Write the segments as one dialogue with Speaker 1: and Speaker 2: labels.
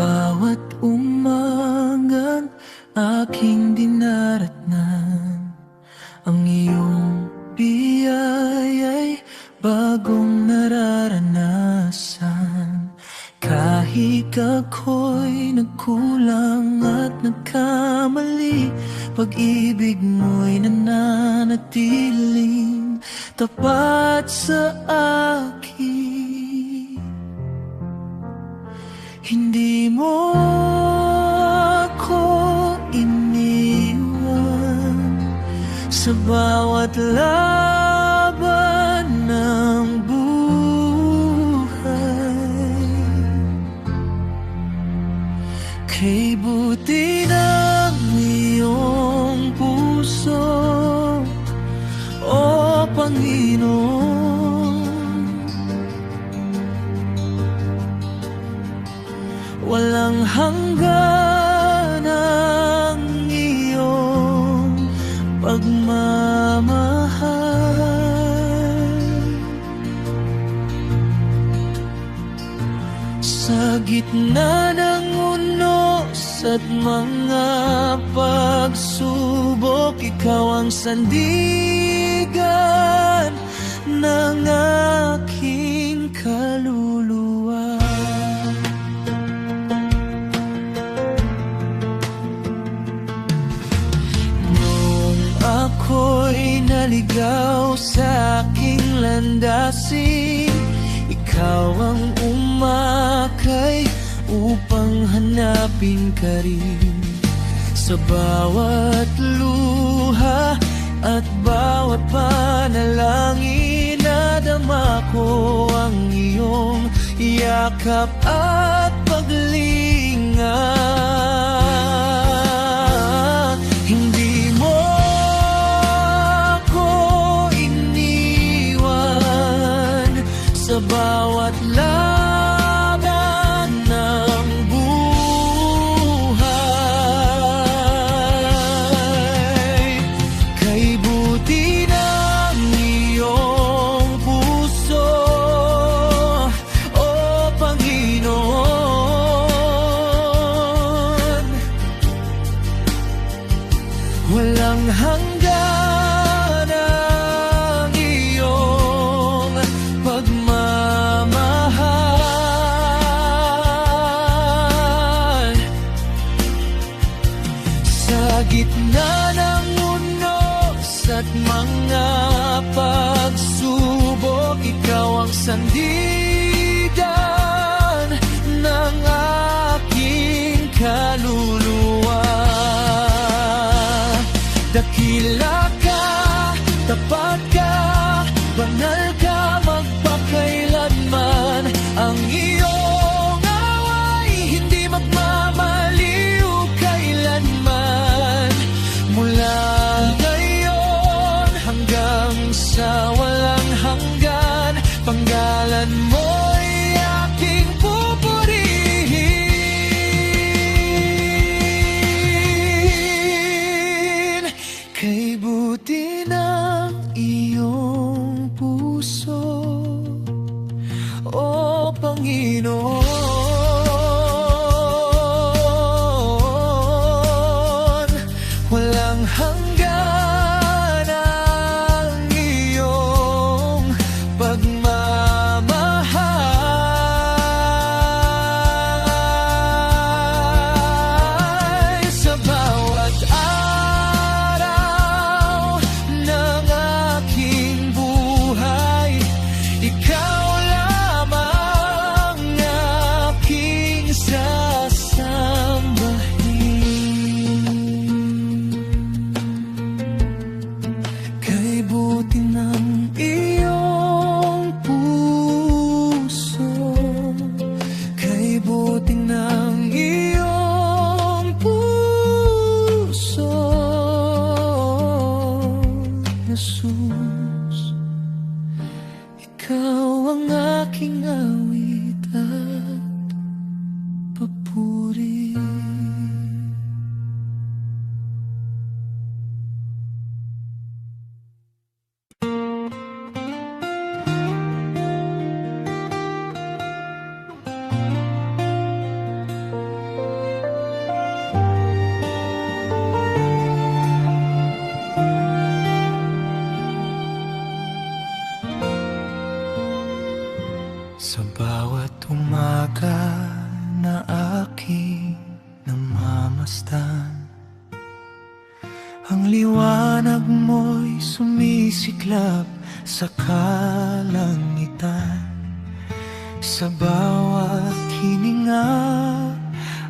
Speaker 1: bawat umagang aking dinaratnan, ang iyong biyaya'y bagong nararanasan. Kahit ako'y nagkulang at nagkamali, pag-ibig mo'y nananatiling tapat sa akin. Hindi mo ako iniwan sa bawat laban ng buhay. Kay buti ng iyong puso, o Panginoon, walang hanggan ang iyong pagmamahal. Sa gitna ng unos at mga pagsubok, ikaw ang sandigan ng aking kaluluwa. Ako'y naligaw sa aking landasin, ikaw ang umakay upang hanapin ka rin. Sa bawat luha at bawat panalangin, nadama ko ang iyong yakap at paglinga. Hindi mo sa bawat laban ng buhay. Kay buti ng iyong puso, o Panginoon, walang hanggan ang iyong pagmamahal. Sa gitna ng unos at mga pagsubok, ikaw ang sandigan ng aking kaluluwa. Dakila ka, tapat ka, banal ka magpakailanman. Ang iyong away hindi magmamaliw kailanman. Mula ngayon hanggang sa walang hanggan, panggalan mo'y aking pupurihin. Kay buti ng iyong puso, o Panginoon, walang hanggan ang iyong pagmamahal. Sa bawat araw ng aking buhay, ikaw lamang aking sasambahin. Kay buti ng iyong puso, kay buti ng iyong puso, Jesus, ikaw ang aking awit at papuri. masdan. Ang liwanag mo'y sumisiklab sa kalangitan, sa bawat hininga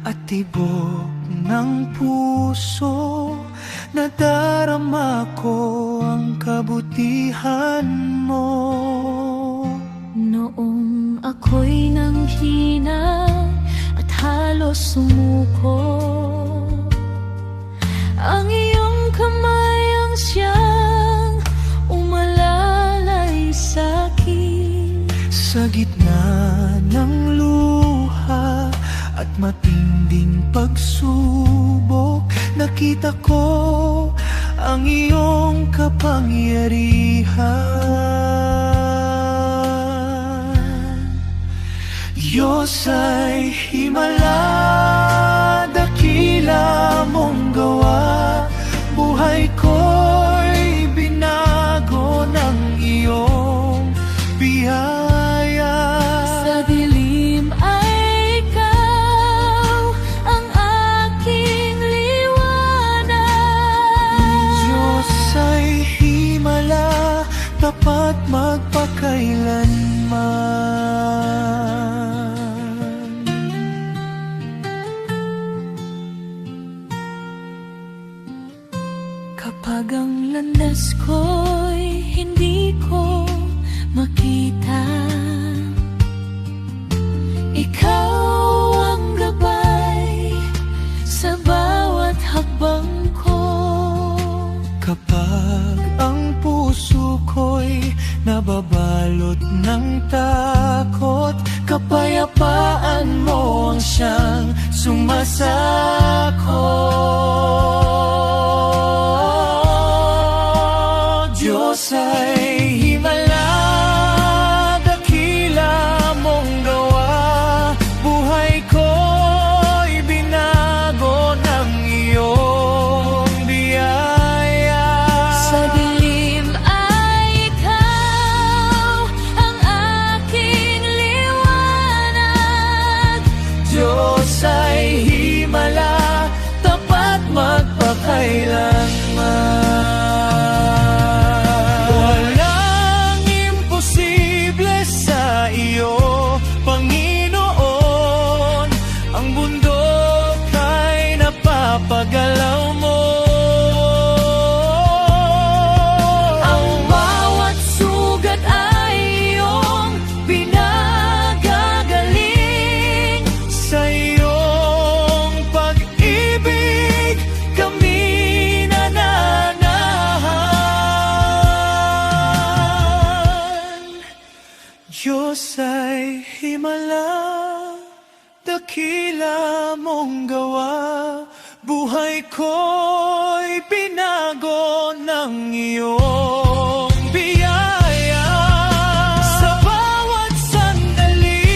Speaker 1: at tibok ng puso. Nadarama ko ang kabutihan mo.
Speaker 2: Noong ako'y nanghina at halos sumuko, ang iyong kamay ang siyang umalalay sa'kin.
Speaker 1: Sa gitna ng luha at matinding pagsubok, nakita ko ang iyong kapangyarihan. Diyos ay himala, dakila mong gawa. Buhay ko'y binago ng iyong biyaya.
Speaker 2: Sa dilim ay ikaw ang aking liwanag.
Speaker 1: Diyos ay himala, tapat magpakailanman.
Speaker 2: Kapag ang landas ko'y hindi ko makita, ikaw ang gabay sa bawat hakbang ko.
Speaker 1: Kapag ang puso ko'y nababalot ng takot, kapayapaan mo ang siyang sumasakot. Diyos ay himala, dakila mong gawa. Buhay ko'y binago ng iyong biyaya.
Speaker 2: Sa dilim ay ikaw ang aking liwanag.
Speaker 1: Diyos ay himala, tapat magpakailanman. Walang imposible sa iyo, Panginoon. Ang bundok ay napapagalaw mo.
Speaker 2: Ang bawat sugat ay iyong pinagagaling.
Speaker 1: Sa iyong pag-ibig kami nananahan. Diyos ay himala, dakila mong gawa. Buhay ko'y binago ng iyong biyaya. Sa bawat sandali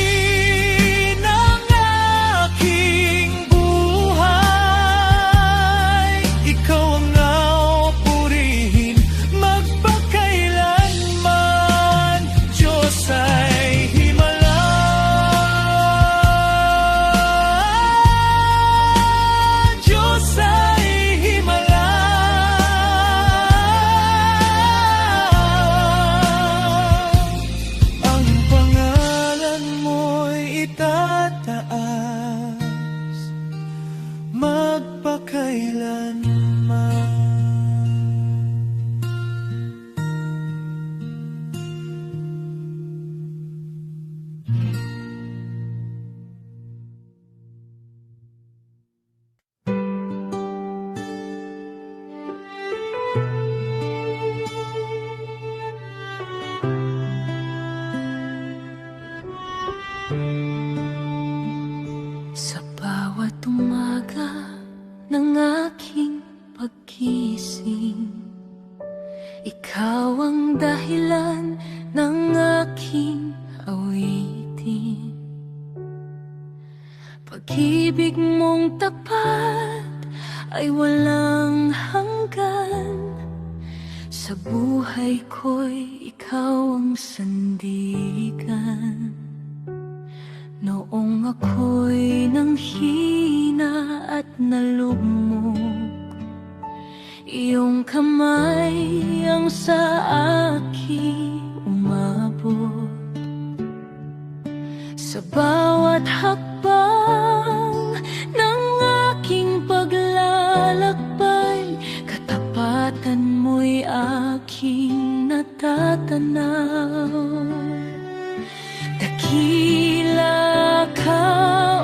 Speaker 1: ng aking buhay, ikaw ang purihin magpakailanman. Diyos ay himala, Diyos ay himala. Ang pangalan mo'y itataas magpakailanman.
Speaker 2: Sa bawat umaga ng aking pagkising, ikaw ang dahilan ng aking awitin. Pag-ibig mong tapat ay walang hanggan. Sa buhay ko'y ikaw ang sandigan. Noong ako'y nanghina na at nalugmok. Iyong kamay ang sa aking umabot. Sa bawat hakbang ng aking paglalakbay, katapatan mo'y aking natatanaw. Dakila ka,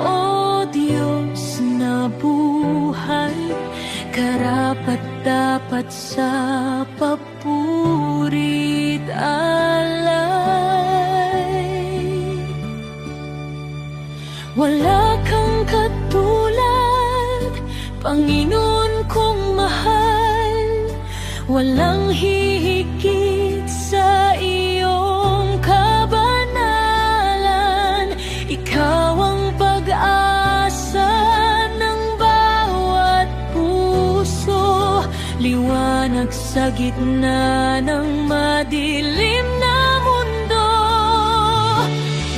Speaker 2: O Diyos na buhay, karapat-dapat sa papuri't alay. Wala kang katulad, Panginoon kong mahal, walang hihigit sa iyong kabanalan. Ikaw ang pag-asa ng bawat puso, liwanag sa gitna ng madilim na mundo.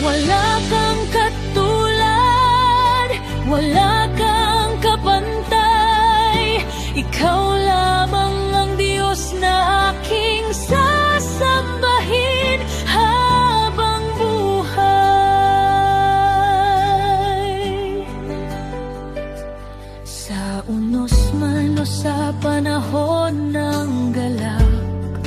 Speaker 2: Wala kang katulad, wala kang kapantay, ikaw lamang ang Diyos na aking sasambahin habang buhay. Sa unos man o sa panahon ng galak,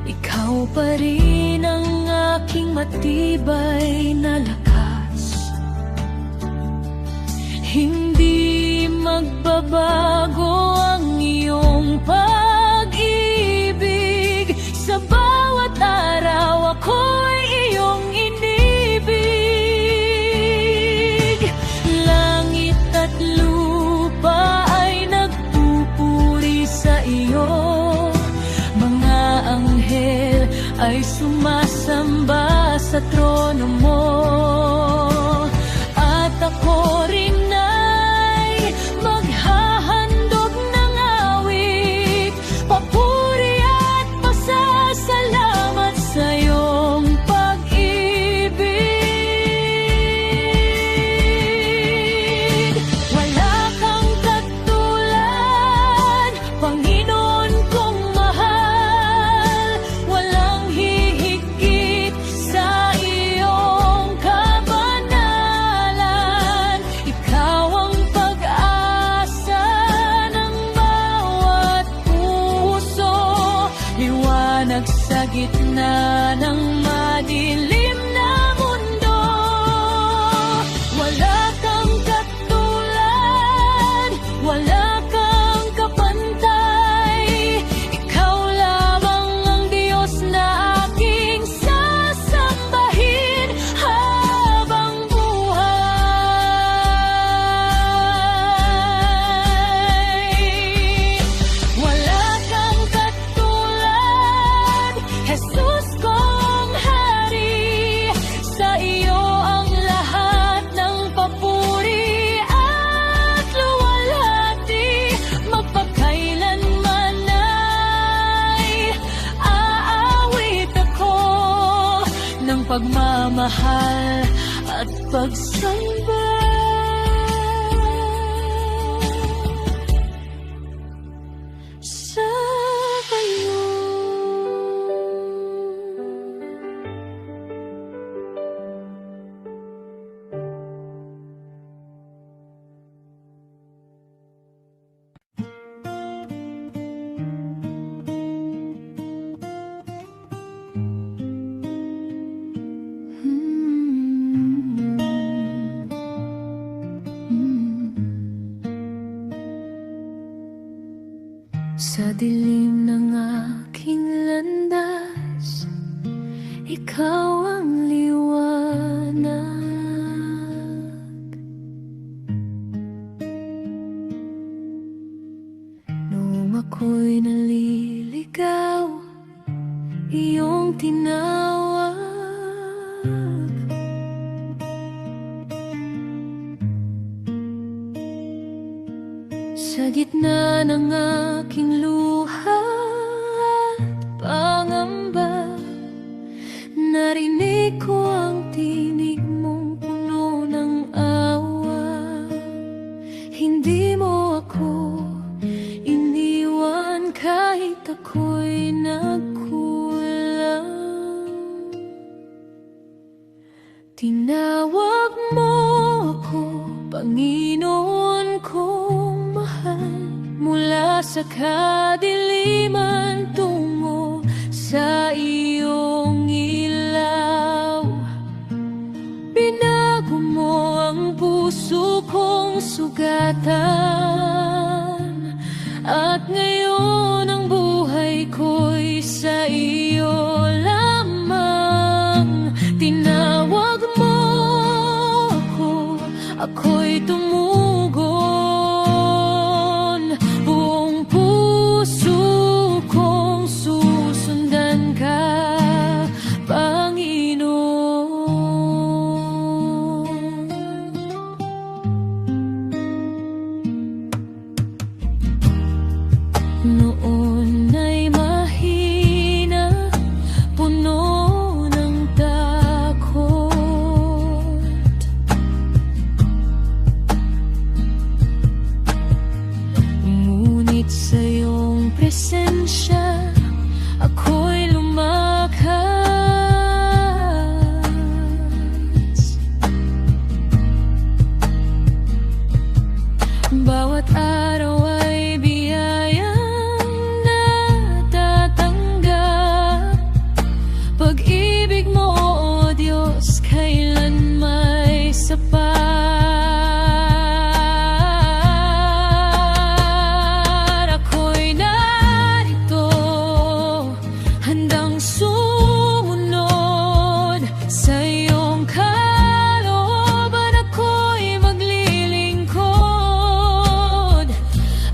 Speaker 2: ikaw pa rin ang aking matibay na lakas. Hindi magbabago ang iyong pag-ibig, sa bawat araw ako'y iyong inibig. Langit at lupa ay nagpupuri sa iyo, mga anghel ay sumasamba sa trono mo. At ako rin ay maghahandog ng awit, papuri at pasasalamat sa iyong pag-ibig. Wala kang katulad, Panginoon kong mahal, walang hihigit sa iyong kabanalan. Ikaw ang pag-asa ng bawat puso, liwanag sa gitna ng madilim na mundo. Wala kang katulad, wala kang kapantay, ikaw lamang ang Diyos na aking sasambahin habang buhay. Wala kang katulad, Jesus kong hari, sa iyo ang lahat ng papuri at luwalhati. Magpakailanman ay aawit ako ng pagmamahal at pagsamba sa iyo. Sa dilim ng aking landas, ikaw ang liwanag. Noong ako'y naliligaw, iyong tinawag. Sa gitna ng aking luha at pangamba, narinig ko ang tinig mong puno ng awa. ako'y nagkulang. Tinawag mo ako, Panginoon kong mahal, mula sa kadiliman tungo sa iyong ilaw. Binago mo ang puso kong sugatan, at ngayon ang buhay ko'y sa iyo lamang. Tinawag mo ako, ako'y tumugon. Buong puso kong susundan ka, Panginoon. Noon ay mahina, puno ng takot. Ngunit sa iyong presensya, ako'y lumakas. Bawat araw ay biyayang natatanggap. Pag-ibig mo, O Diyos, kailan may sapat. Ako'y narito, handang sumunod sa iyong kalooban. Ako'y maglilingkod.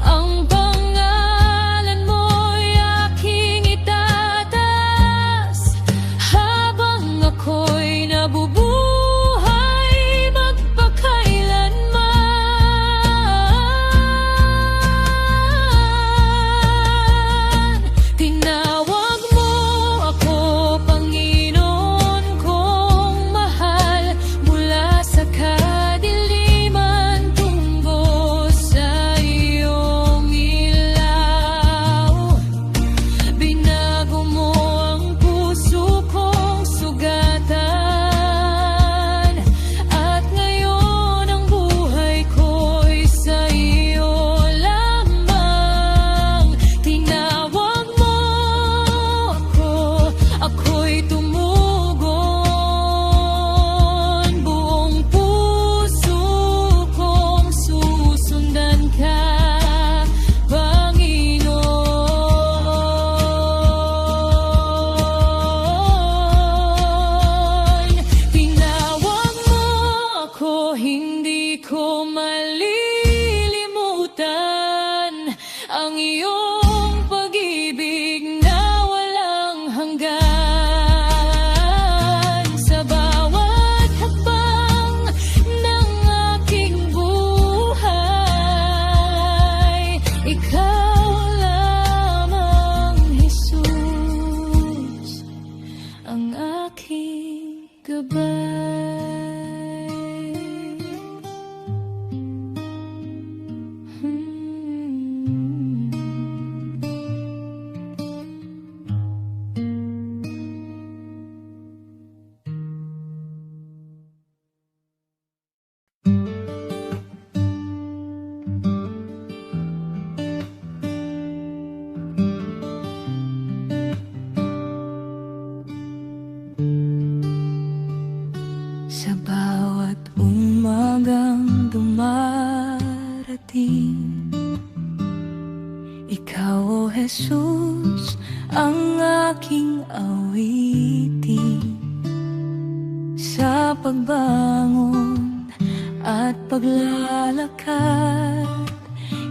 Speaker 2: Ang pangalan mo'y aking itataas, habang ako'y nabubuhay magpakailanman. Tinawag mo ako, Panginoon kong mahal, mula sa kadiliman tungo sa iyong ilaw. Binago mo ang puso kong sugatan, at ngayon ang buhay ko'y sa iyo lamang. Tinawag mo ako, ako'y tumugon. Buong puso kong susundan ka, Panginoon. Tinawag mo ako, hindi ko malilimutan ang iyong pag-ibig na walang hanggan. Sa bawat hakbang ng aking buhay, ikaw lamang, Jesus, ang aking gabay. Sa bawat umagang dumarating, ikaw, O Jesus, ang aking awitin. Sa pagbangon at paglalakad,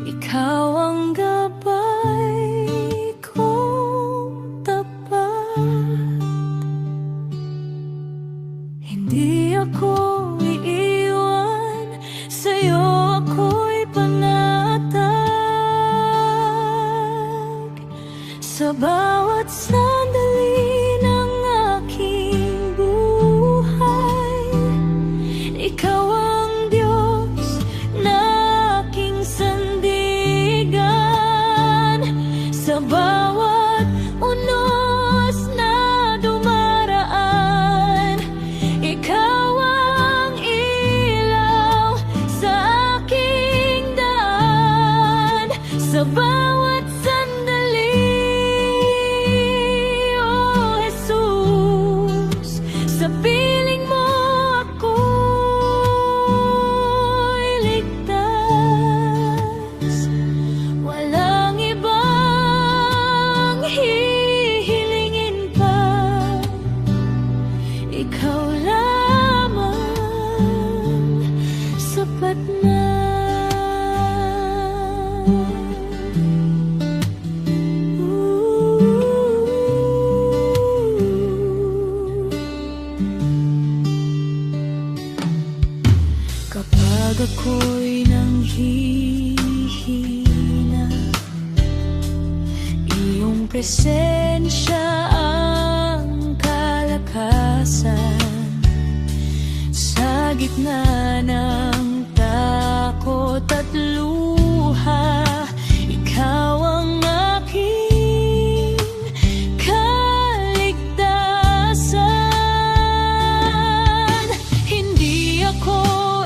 Speaker 2: ikaw ang gabay kong tapat. Hindi ako iiwan, sa'yo ako'y panatag. Sa bawat sandali ng aking buhay, ikaw ang Diyos na aking sandigan. Sa bawat sapat na. Kapag ako'y nanghihina, iyong presensya ang kalakasan. Sa gitna ng takot at luha, ikaw ang aking kaligtasan. Hindi ako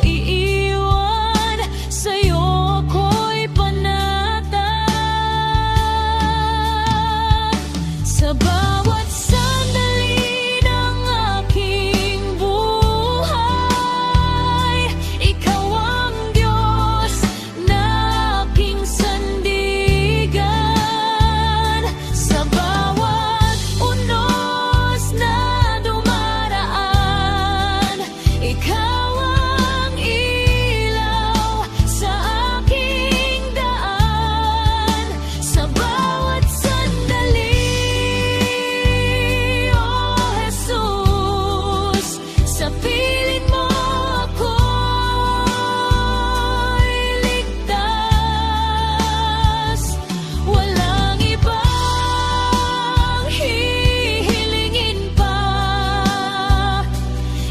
Speaker 2: iiwan, sa'yo ako'y panatag. Sa bawat sandali ng aking buhay, ikaw ang Diyos na aking sandigan. Sa bawat unos na dumaraan, ikaw ang ilaw sa aking daan. Sa bawat sandali, oh Jesus, sa piling mo ako'y ligtas. Walang ibang hihilingin pa,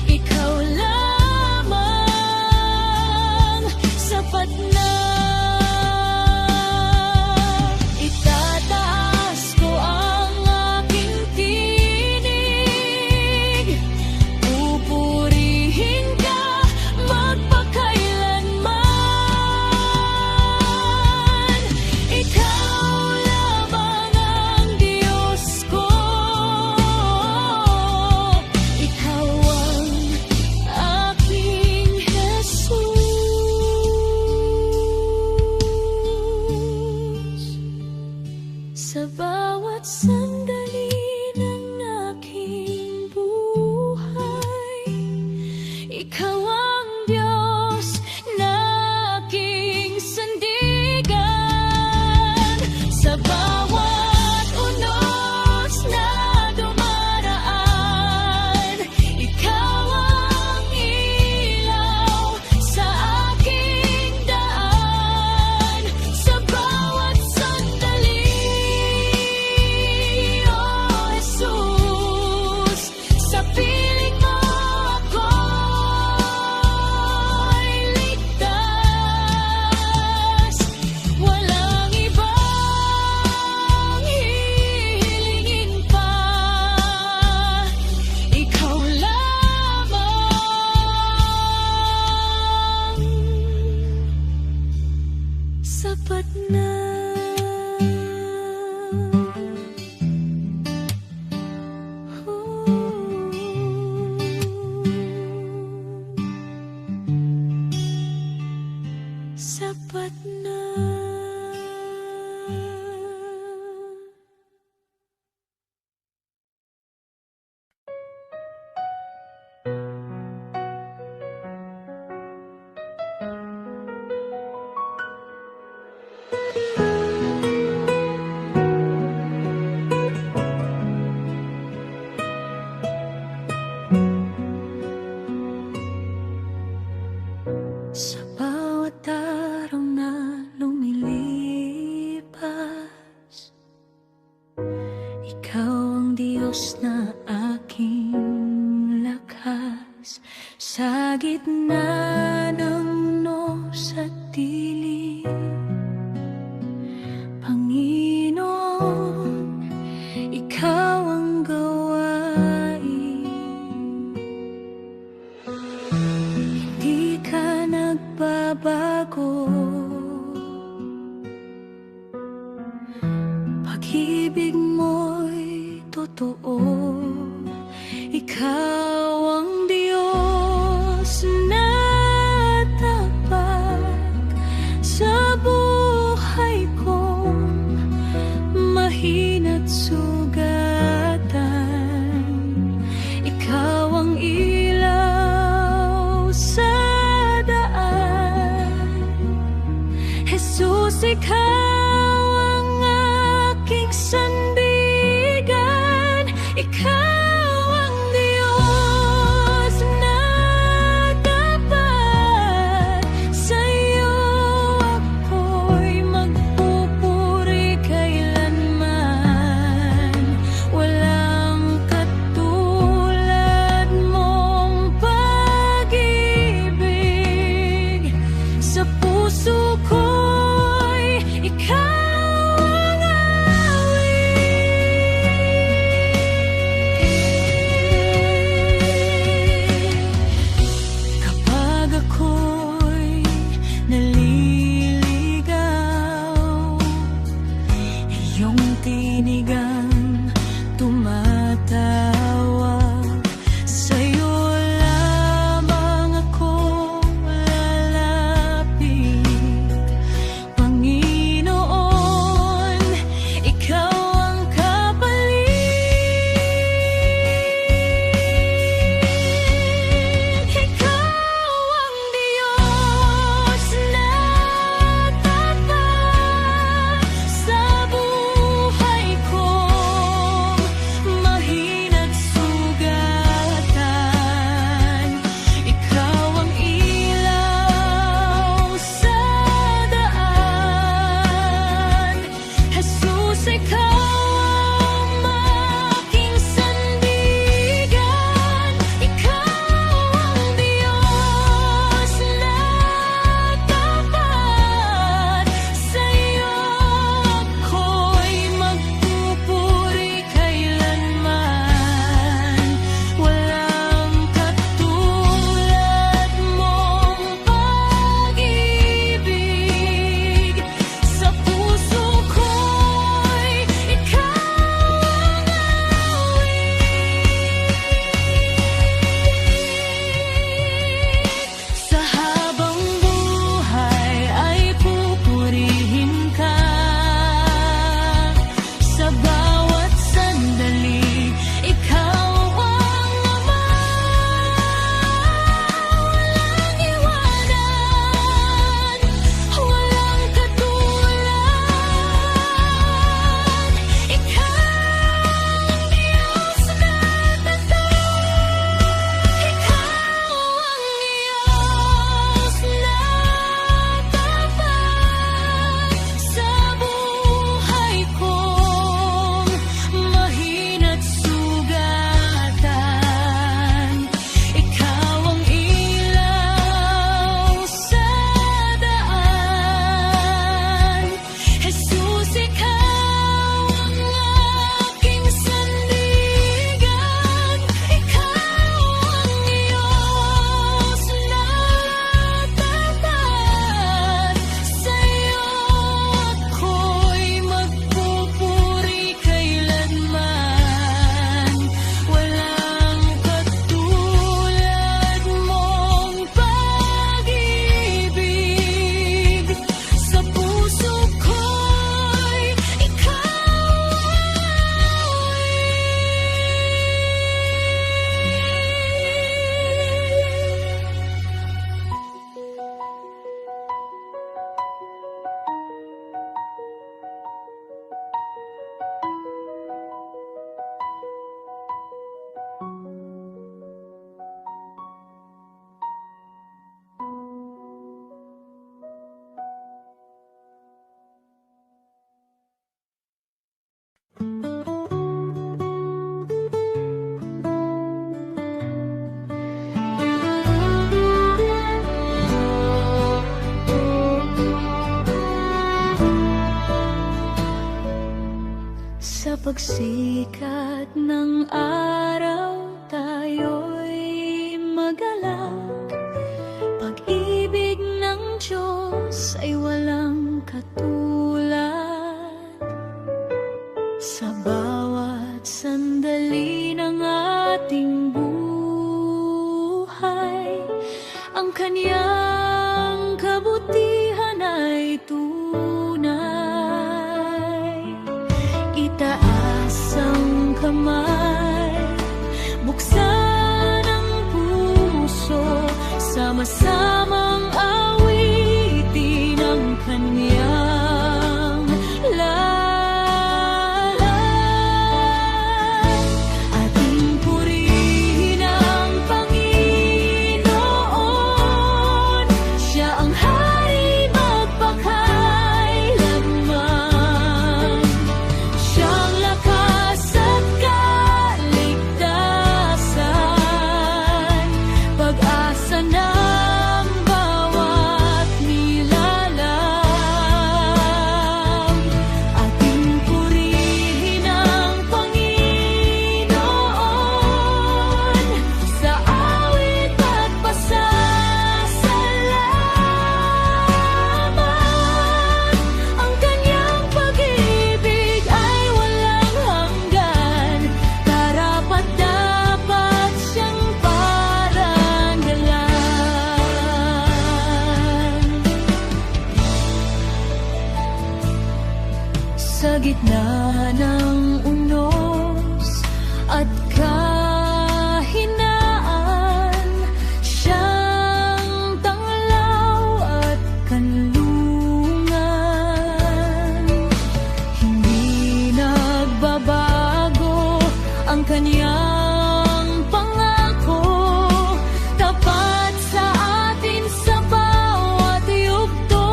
Speaker 2: ikaw lamang sapat na. Itataas ko ang aking tinig, pupurihin ka magpakailanman. Ikaw lamang ang Diyos ko, ikaw ang aking Jesus. Sa bawat sandali ng aking buhay, ikaw ang Diyos na aking sandigan. Sa bawat unos na dumaraan, ikaw ang ilaw sa aking daan. Sa bawat sandali, oh Jesus, sa piling mo ako'y ligtas. Walang ibang hihilingin pa, ikaw lamang sapat na. Sapat na. Sa bawat araw na lumilipas, ikaw ang Diyos na aking lakas. Sa gitna ng unos at dilim, Panginoon, ikaw ang gawain. Hindi ka nagbabago, pag-ibig mo'y totoo. Ikaw ang Diyos na tapat sa buhay kong mahina't sugatan. Ikaw ang ilaw sa daan. ikaw ang aking sandigan. Ikaw ang Diyos na tapat. Sa'yo ako'y magpupuri kailanman. Walang katulad mong pag-ibig. Sa puso ko'y ikaw ang awit. Kapag ako'y naliligaw, iyong tinig ang tumatawag. Sa'yo lamang ako lalapit, Panginoon, ikaw ang kapalit. Ikaw ang Diyos na tapat. Sa buhay kong mahina't sugatan, ikaw ang ilaw sa daan. Jesus, ikaw ang aking sandigan. Ikaw ang Diyos na tapat. Sa'yo ako'y magpupuri kailanman. Walang katulad mong pag-ibig. Sa puso ko'y ikaw ang awit. Sa habang buhay ay pupurihin ka. Sa bawat sandali, ikaw ang Ama. Walang iwanan, walang katulad. Ikaw ang Diyos na tapat. Ikaw ang Diyos na tapat. Sa buhay kong mahina't sugatan, ikaw ang ilaw sa daan. Jesus, ikaw ang aking sandigan. Ikaw ang Diyos na tapat. Sa'yo ako'y magpupuri kailanman. Walang katulad mong pag-ibig. Sa puso ko'y ikaw sa pagsikat ng araw, tayo'y magalak. Pag-ibig ng Diyos ay walang katulad. Sa bawat sandali ng ating buhay, ang Kanyang kabutihan ay tunay. Itaas ang kamay, buksan ang puso, sama-samang awitin ang Kanya. gitna ng unos at kahinaan, siyang tanglaw at kanlungan. Hindi nagbabago ang kanyang pangako, tapat sa atin sa bawat yugto.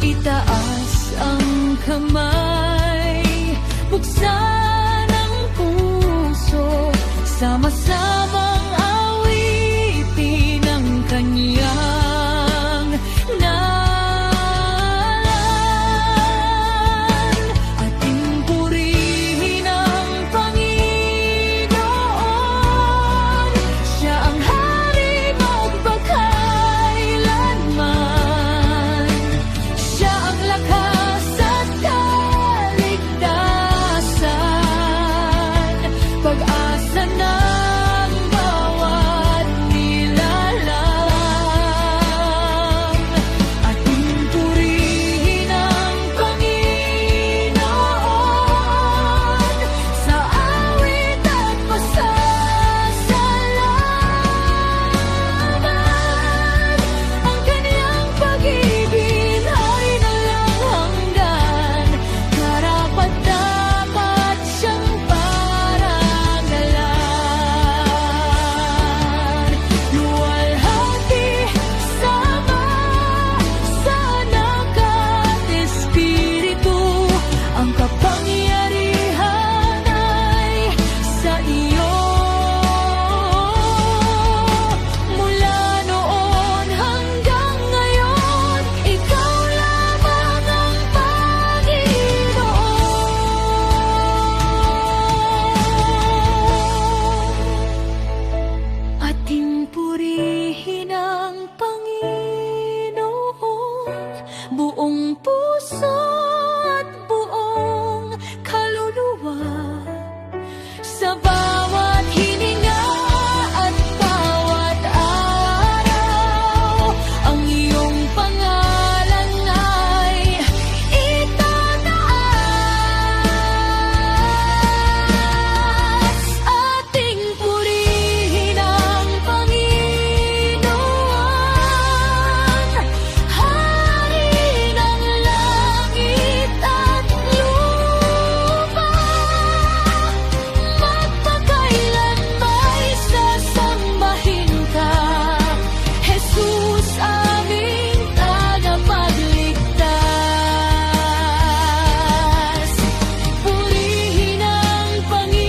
Speaker 2: Itaas ang kamay, buksan ang puso, sama-samang awitin ang kanyang ngalan. Ating purihin ang Panginoon, siya ang hari magpakailanman. Siya ang lakas at kaligtasan, pag-asa ng bawat nilalang. Ating purihin ang Panginoon sa awit at pasasalamat. Ang kanyang pag-ibig ay walang hanggan, karapat-dapat siyang parangalan. Luwalhati sama sa anak at espiritu, ang kapangyarihan ay sa iyo. Mula noon hanggang ngayon, ikaw lamang ang Panginoon. Ating purihin ang Panginoon, buong puso at buong kaluluwa, sa bawat hininga at bawat araw. Ang iyong pangalan ay itataas. Ating purihin ang Panginoon, hari ng langit at lupa. Magpakailan may sasambahin ka, Jesus aming tagapagligtas. Purihin ang Panginoon,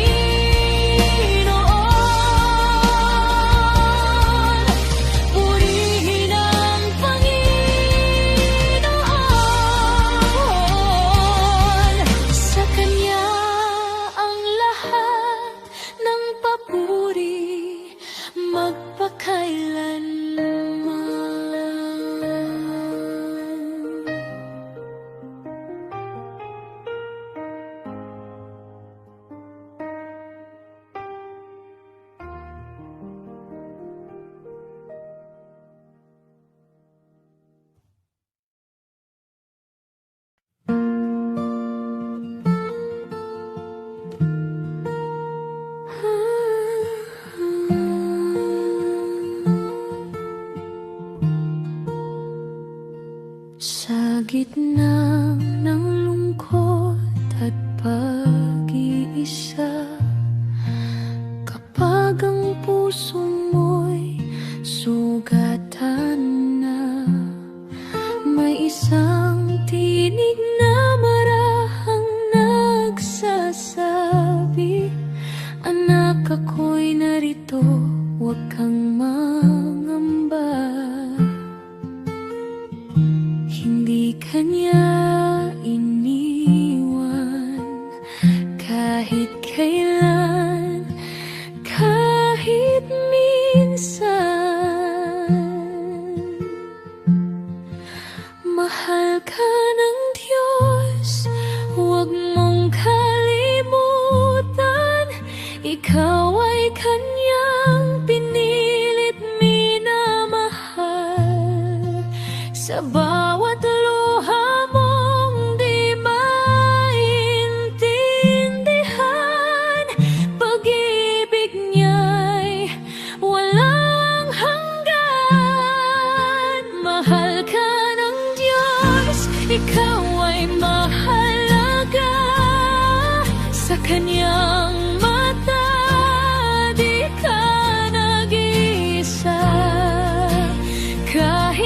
Speaker 2: purihin ang Panginoon. Sa Kanya ang lahat ng papuri, magpakailanman. Sa gitna ng lungkot at pag-iisa, kapag ang puso mo'y sugatan na, may isang tinig na marahang nagsasabi, anak, ako'y narito, huwag kang mangamba. Hindi kanya iniwan kahit kailan, kahit minsan. Mahal ka ng Diyos, huwag mong kalimutan, ikaw ay Kanyang pinilit minamahal. Sa bawat luha mo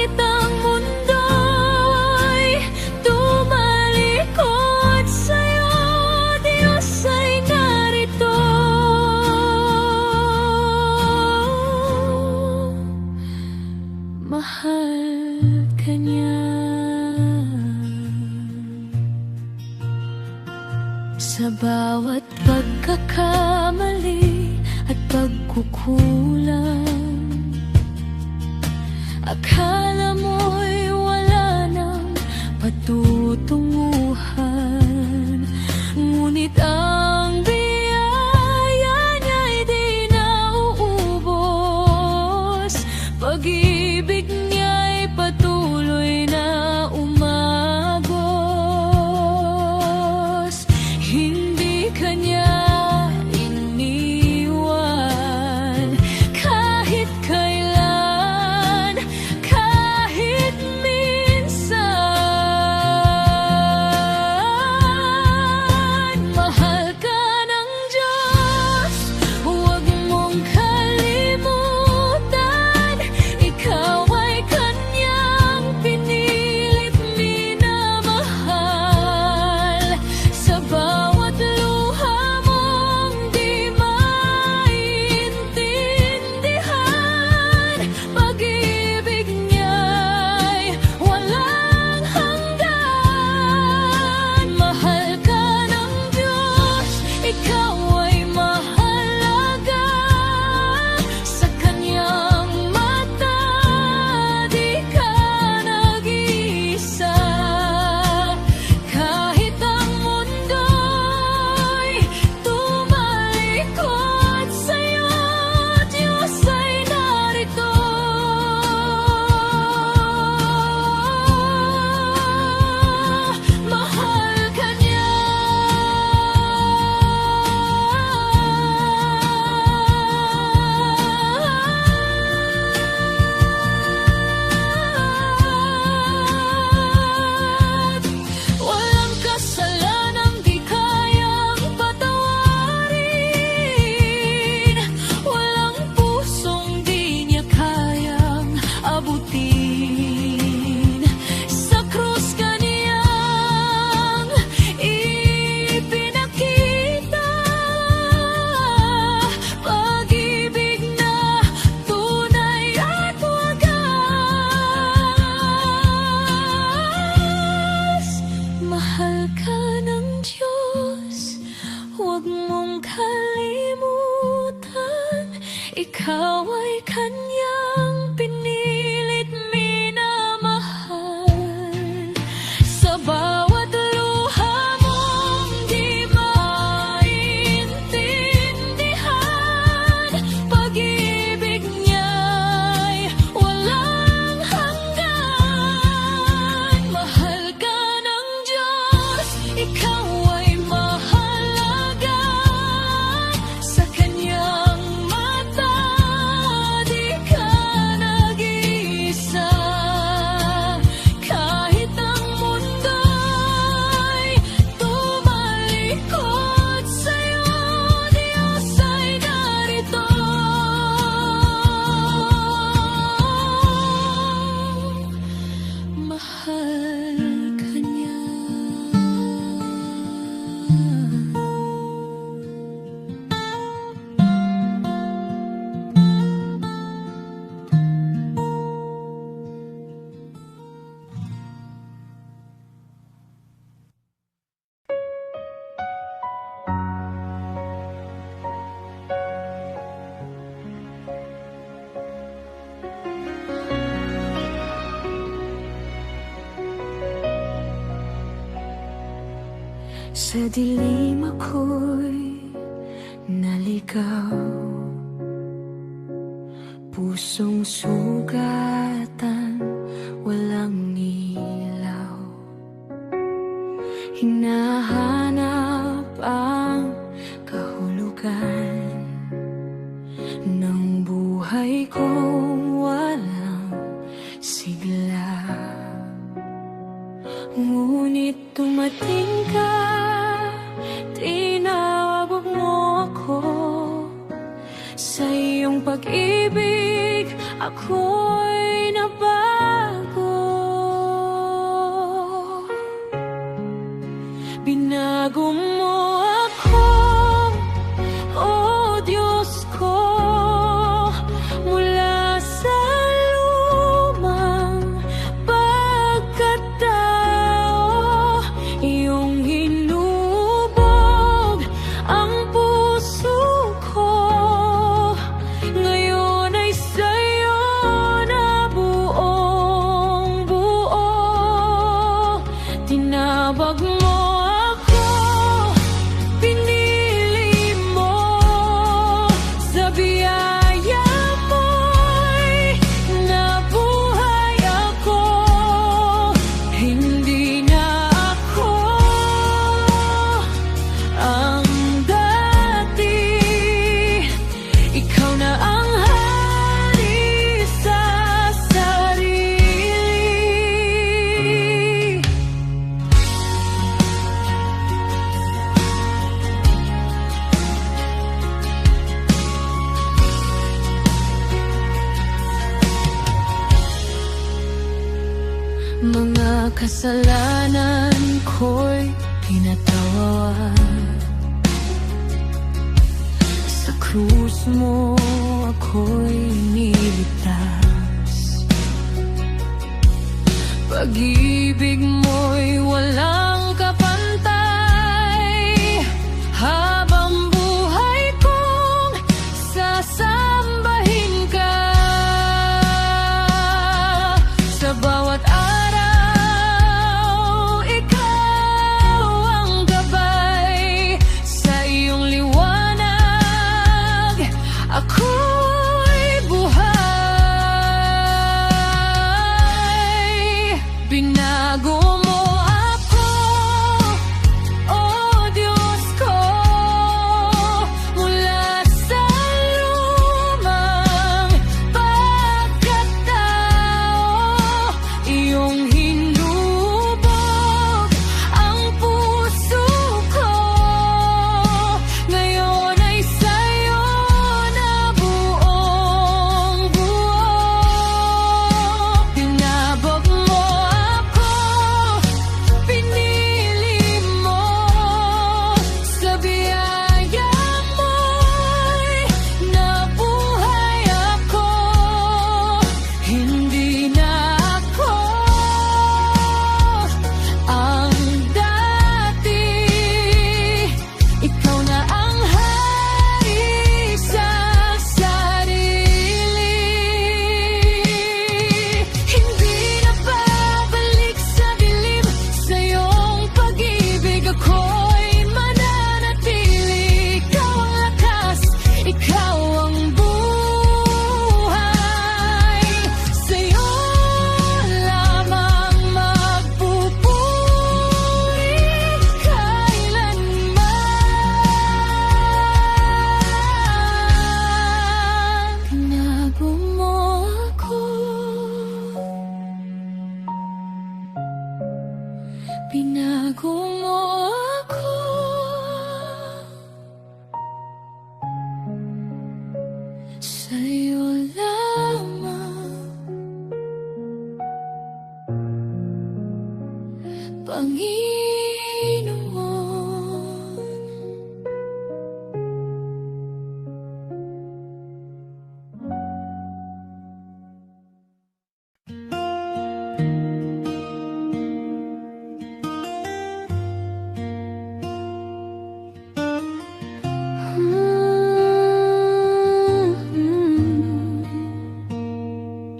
Speaker 2: Kahit ang mundo'y tumalikod sa'yo, Diyos ay narito. Mahal ka niya. Sa bawat pagkakamali at pagkukulang, akala mo'y wala nang patutunguhan, ngunit ang biyaya niya'y di nauubos. Pag-ibig niya'y patuloy na umagos. Hindi ka niya iniwan kahit kailan, kahit minsan. Mahal ka ng Diyos, huwag mong kalimutan. Ikaw ay Kanyang pinilit minamahal. Sa bawat luha mong di maintindihan, pag-ibig niya'y walang hanggan. Mahal ka ng Diyos, ikaw ay mahalaga. Sa Kanyang mata, di ka nag-iisa. Kahit ang mundo'y tumalikod sa'yo, Diyos ay narito. Mahal ka niya. Walang kasalanang di kayang patawarin, walang pusong di niya kayang abutin. Sa krus Kaniyang ipinakita, pag-ibig na tunay at wagas. Mahal ka ng Diyos, huwag mong kalimutan. Ikaw ay Kanyang pinilit minamahal. Sa bawat luha mong di maintindihan, pag-ibig niya'y walang hanggan. Mahal ka ng Diyos, ikaw ay mahalaga. Sa Kanyang mata, di ka nag-iisa. Kahit ang mundo'y tumalikod sa'yo, Diyos ay narito. Mahal ka niya. Sa dilim ako'y naligaw, pusong sugatan, walang ilaw. Hinahanap ang kahulugan ng buhay kong walang sigla. Ngunit dumating ka, tinawag mo ako. Sa iyong pag-ibig ako'y nabag. Mga kasalanan ko'y pinatawad. Sa krus mo ako'y niligtas. Pag-ibig mo'y walang kapantay. Habang buhay kong sasambahin ka. Sa bawat araw, ikaw ang gabay. Sa iyong liwanag, ako'y buhay. Binago mo ako, oh Diyos ko, mula sa lumang pagkatao. Iyong hinubog ang puso ko. Ngayon ay sa'yo na buong buo. Tinabog mo ako, pinili mo. Sa biyaya mo'y nabuhay ako. Hindi na ako ang dati. Ikaw na ang hari sa sarili. Hindi na babalik sa dilim. Sa iyong pag-ibig ako'y mananatili. Ikaw ang lakas, ikaw ang buhay. Sa iyo lamang magpupuri kailanman. Tinago mo ako, binago mo ako. Sa'yo lamang, Panginoon.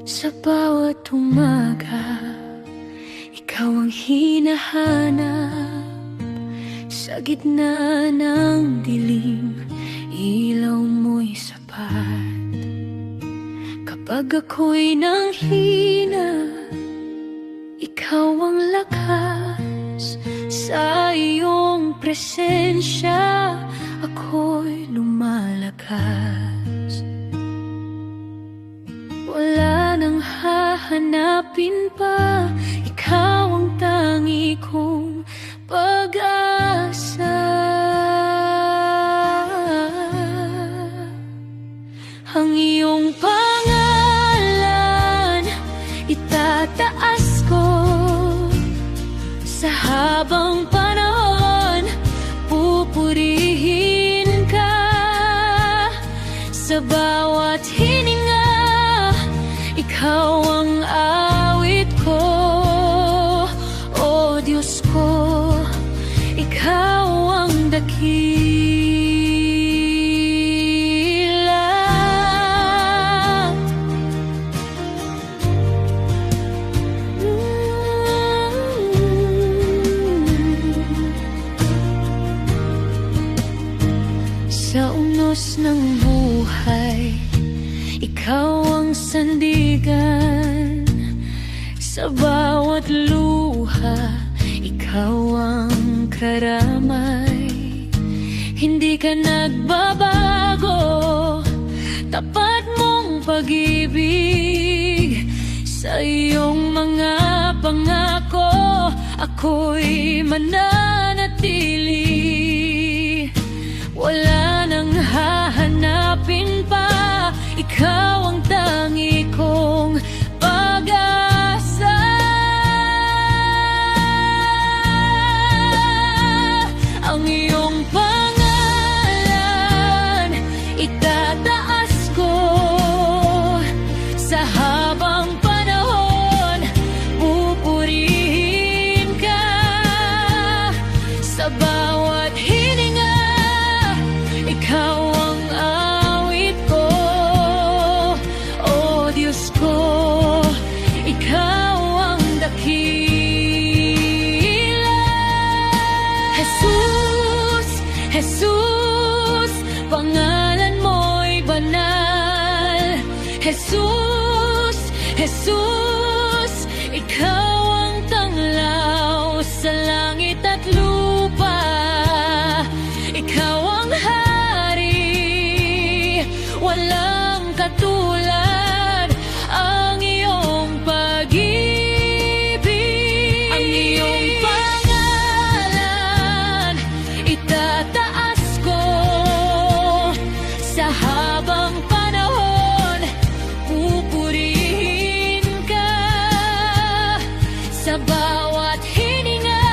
Speaker 2: Sa bawat umaga, ikaw ang hinahanap. Sa gitna ng dilim, ilaw mo'y sapat. Kapag ako'y nanghina, ikaw ang lakas. Sa iyong presensya, ako'y lumalakas. Wala nang hahanapin pa, ikaw ang tangi kong pag-asa. Ang iyong pangalan itataas ko. Sa habang panahon, pupurihin ka. Sa bawat hininga, ikaw ang awit ko. O Diyos ko, ikaw ang dakila. Sa unos ng buhay, ikaw ang sandigan. Sa bawat luha, ikaw ang karamay. Hindi ka nagbabago, tapat mong pag-ibig. Sa iyong mga pangako, ako'y mananatili. Wala nang hahanapin pa, ikaw ang tangi kong pag-asa. dakila. Jesus, Jesus, pangalan mo'y banal. Jesus, Jesus, ikaw ang tanglaw sa langit at lupa. Ikaw ang hari, walang katulad. Ang iyong pag-ibig, ang iyong pangalan, itataas ko sa habang panahon. Pupurihin ka sa bawat hininga.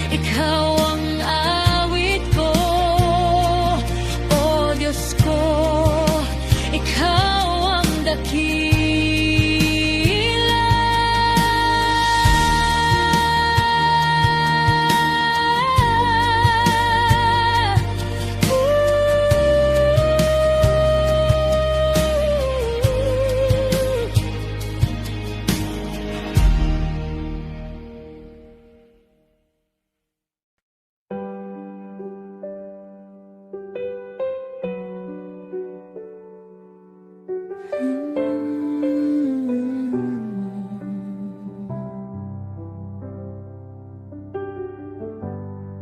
Speaker 2: Ikaw ang awit ko, o Diyos ko. Ikaw ang dakila.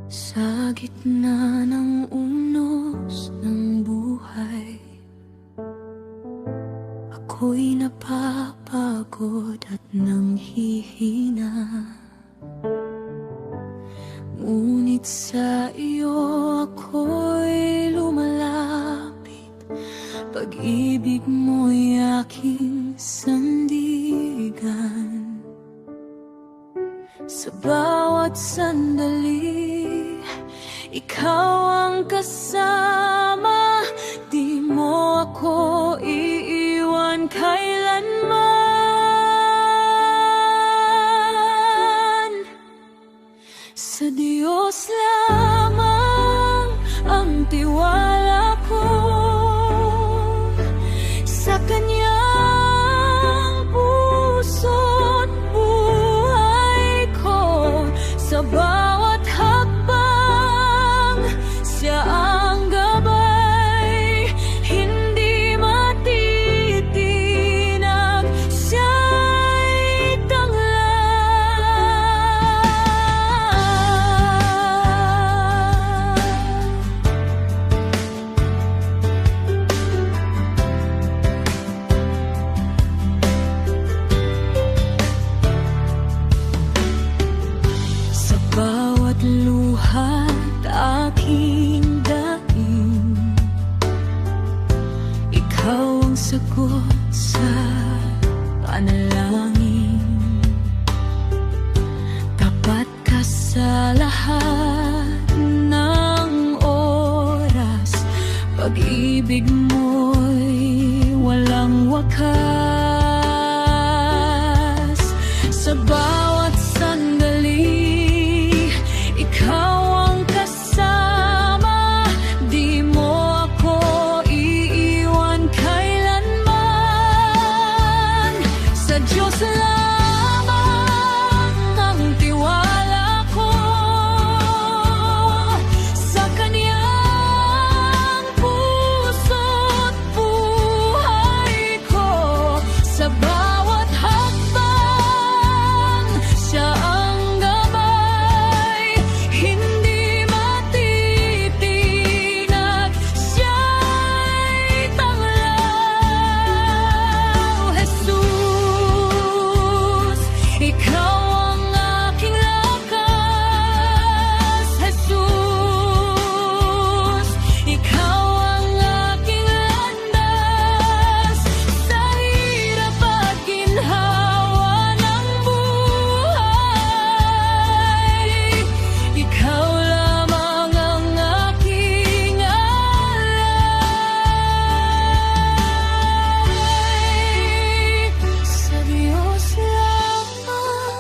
Speaker 2: Sa gitna ng unos ng buhay, ako'y napapagod at nanghihina. Ngunit sa iyo ako'y lumalapit. Pag-ibig mo'y aking sandigan. Sa bawat sandali, ikaw ang kasama. Di mo ako iiwan kailanman. Sa Diyos lamang ang tiwala ko, sa Kanyang puso't buhay ko. Sa bawat hakbang, siya ang gabay, hindi matitinag, siya'y sa bawat luha't aking daing, ikaw ang sagot sa panalangin. Tapat ka sa lahat ng oras. Pag-ibig mo'y walang wakas. Sa bawat sandali, ikaw ang kasama. Di mo ako iiwan kailanman. Sa Diyos lamang ang tiwala ko, sa Kanyang puso't buhay ko. Sa bawat hakbang, siya ang gabay, hindi matitinag, siya'y tanglaw. Jesus, ikaw ang aking lakas. Jesus, ikaw ang aking landas. Sa hirap at ginhawa ng buhay, ikaw lamang ang aking alay. Sa Diyos lamang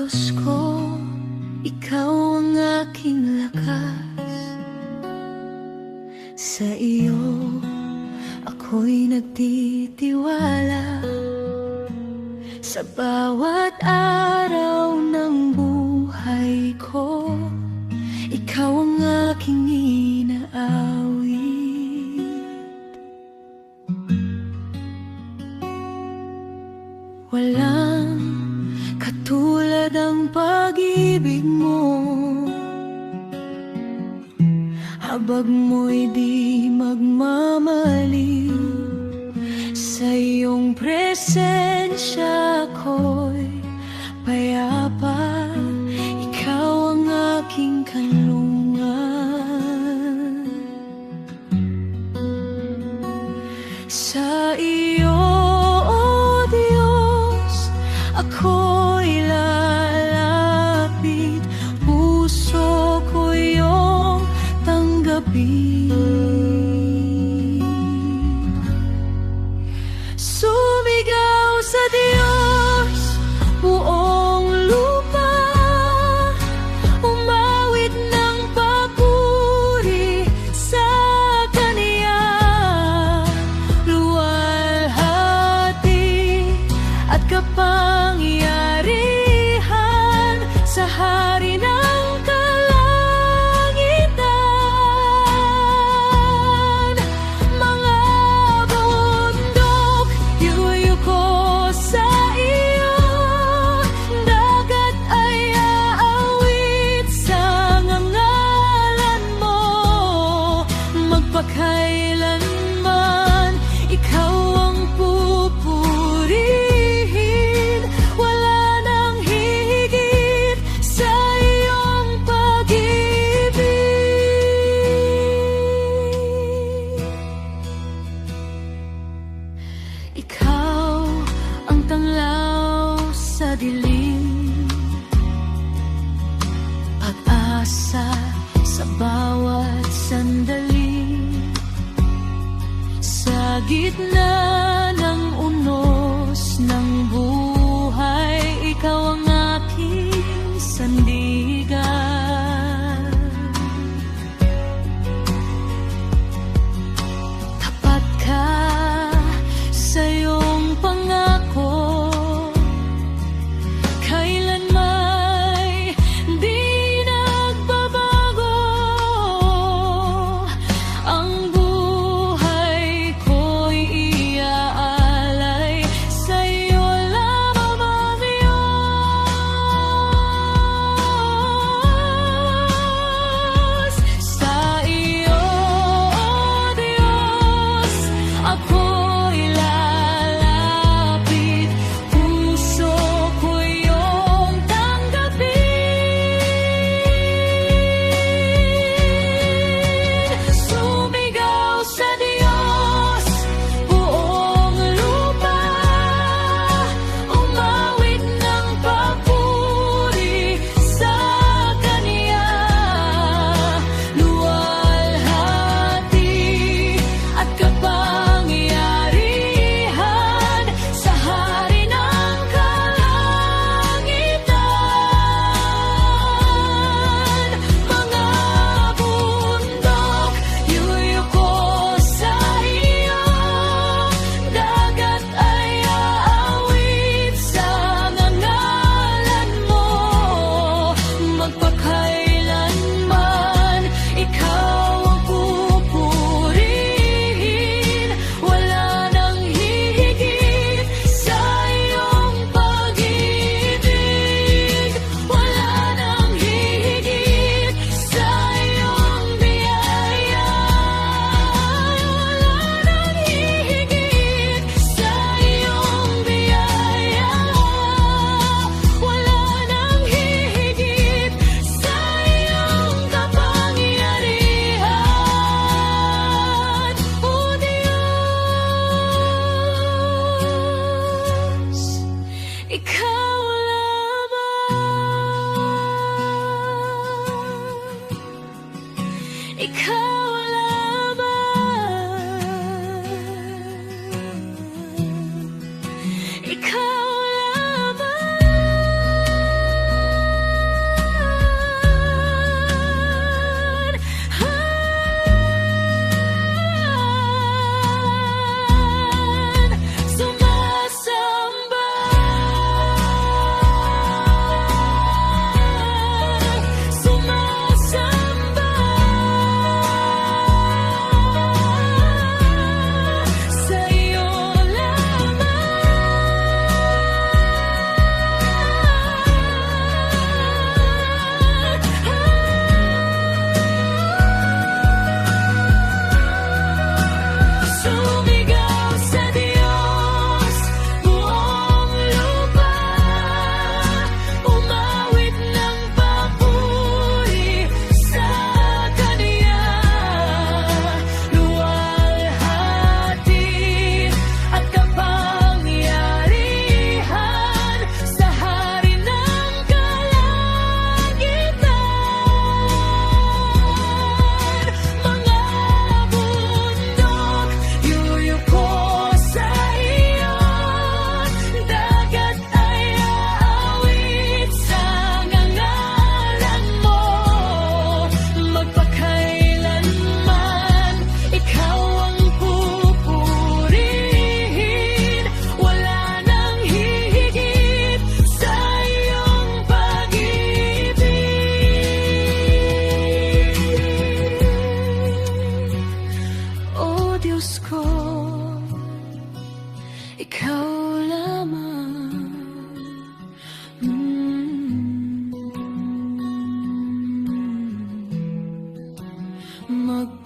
Speaker 2: Diyos ko, Ikaw ang aking lakas. Sa iyo ako'y nagtitiwala. Sa bawat araw ng buhay ko, Ikaw ang aking inaawit. Walang katulad ang pag-ibig mo. Habag mo'y di magmamaliw, sa iyong presensya ko'y payapa. Ikaw ang aking kanlungan. Sa iyo, O Diyos, ako'y lalapit. Puso ko iyong tanggapin. Sumigaw sa Diyos buong lupa, umawit ng papuri sa Kaniya. Luwalhati at kapangyarihan sa hari ng kalangitan. Mga bundok, yuyuko sa iyo. Dagat ay aawit sa ngalan mo. Magpakailanman, ikaw ang pupurihin. Wala nang hihigit sa iyong pag-ibig. Ikaw ang tanglaw sa dilim, pag-asa sa bawat sandali. Sa gitna ng unos ng buhay, ikaw ang aking sandigan. Tapat ka sa iyong pangako, kailanman di nagbabago. Ang buhay ko'y iaalay sa iyo lamang Diyos. Sa iyo, O Diyos, ako'y lalapit. Puso ko iyong tanggapin. Sumigaw sa Diyos buong lupa, umawit ng papuri sa Kaniya. Luwalhati at kapangyarihan sa hari ng kalangitan. Mga bundok, yuyuko sa iyo. Dagat ay aawit sa ngalan mo. Magpakailanman, ikaw ang pupurihin. Wala nang hihigit sa iyong pag-ibig. Wala nang hihigit sa iyong biyaya. Wala nang hihigit sa iyong biyaya. Wala nang hihigit sa iyong kapangyarihan, O Diyos. Ikaw lamang, ikaw lamang, ikaw lamang.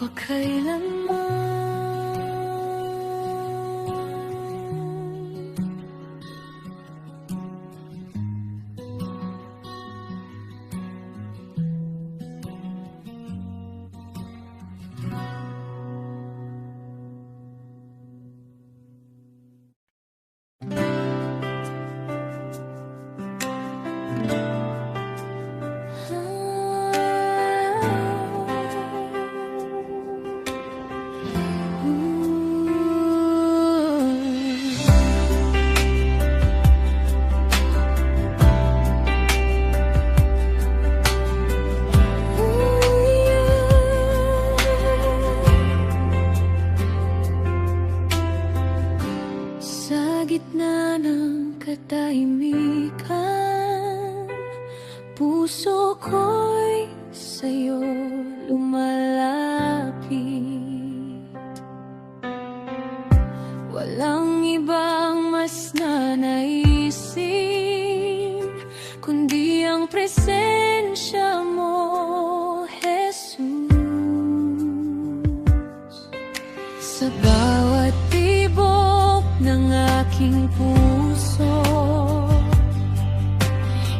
Speaker 2: magpakailanman. Sa gitna ng katahimikan, puso ko'y sa'yo lumalapit. Walang ibang mas nanaisin kundi ang presensya mo, Jesus. Sa bawat tibok ng aking puso,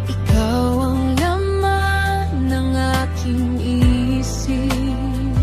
Speaker 2: ikaw ang laman ng aking isip.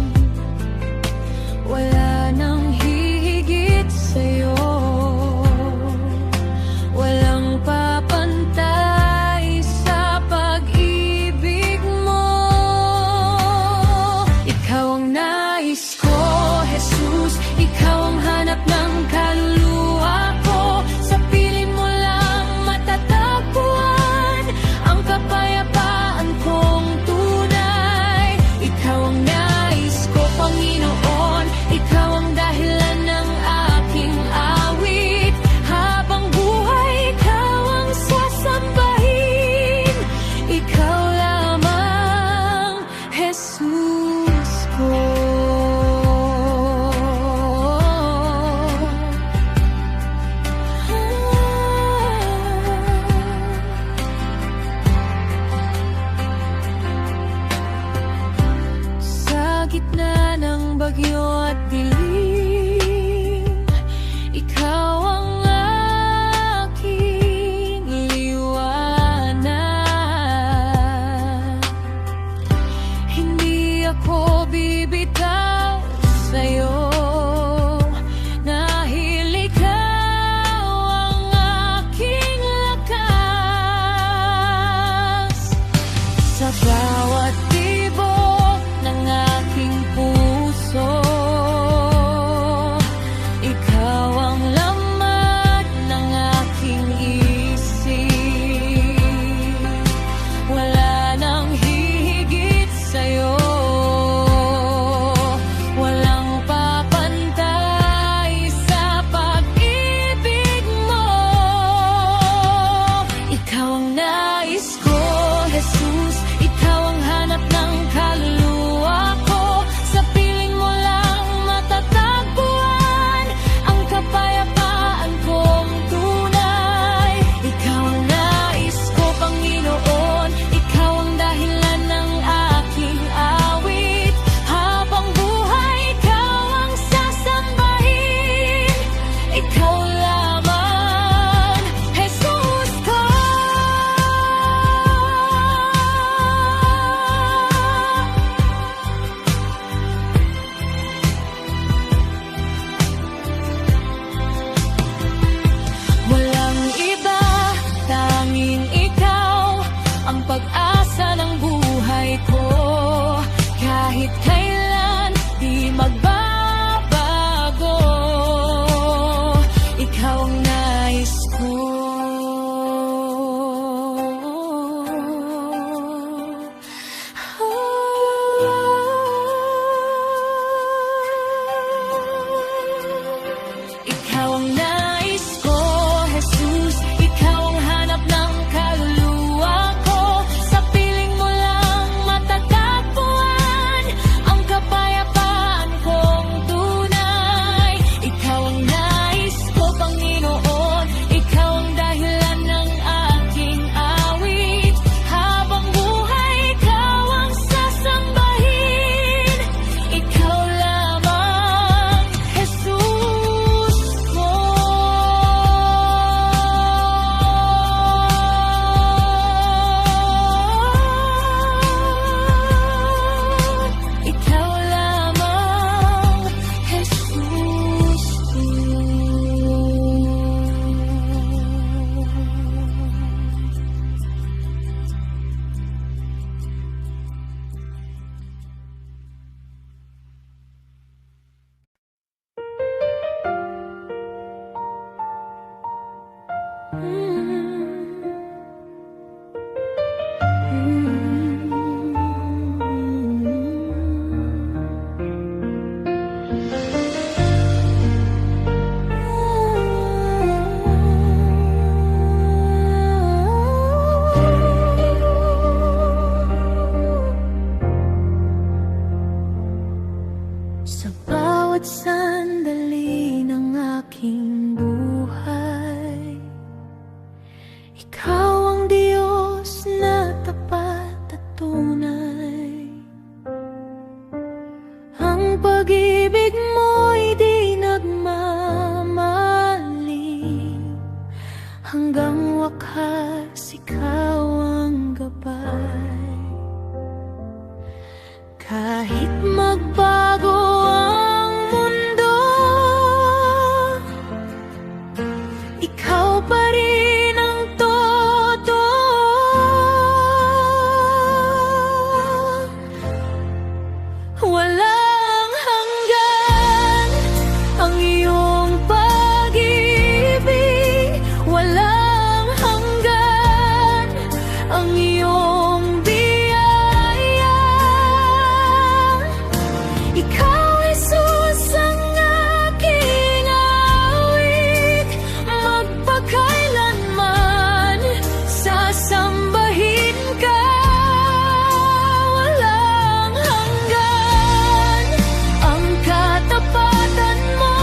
Speaker 2: Ikaw ang Diyos na tapat at tunay. Ang pag-ibig mo'y di nagmamaling. Hanggang wakas ikaw ang gabay. Kahit magbago ang mundo, ikaw pa rin ang todo. Walang hanggan ang iyong pag-ibig, walang hanggan ang iyong biyaya. Ikaw, Jesus, ang aking awit, magpakailanman sasambahin ka. Walang hanggan ang katapatan mo,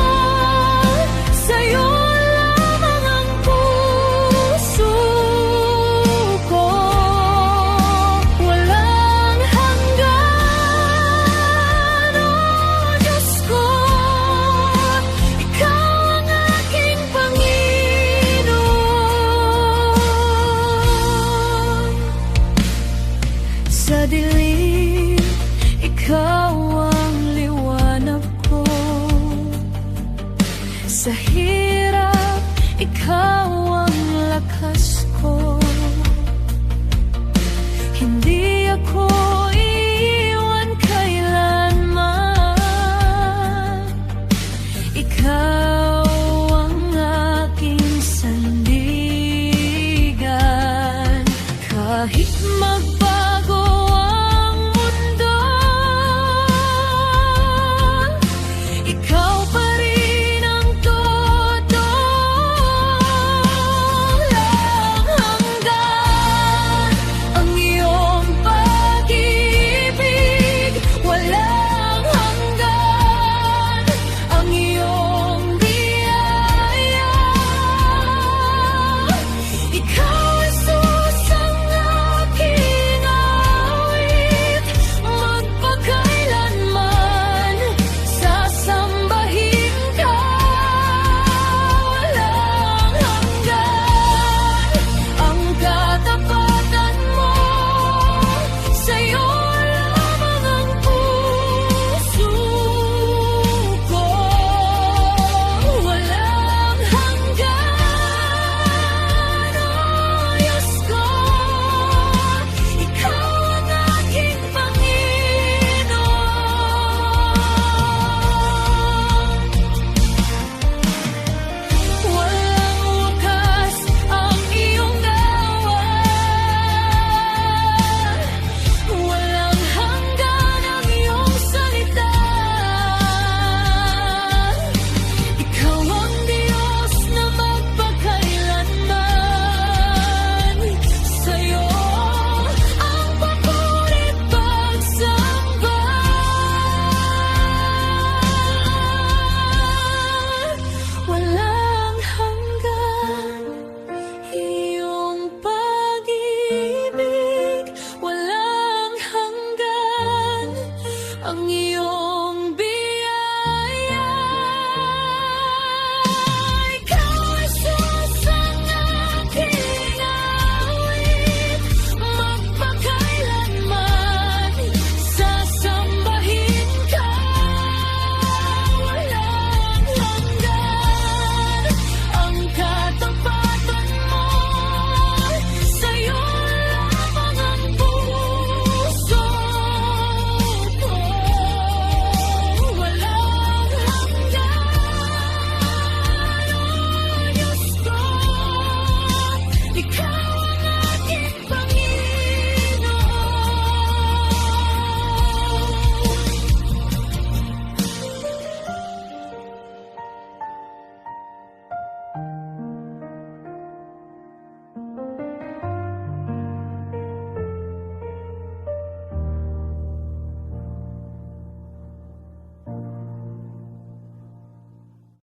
Speaker 2: sa'yo lamang ang puso ko. Walang hanggan, oh Diyos ko, ikaw ang aking Panginoon. Sa dilim, ikaw ang liwanag ko. Sa hirap, ikaw ang lakas ko. Hindi ako iiwan kailanman. Ikaw ang aking sandigan. Kahit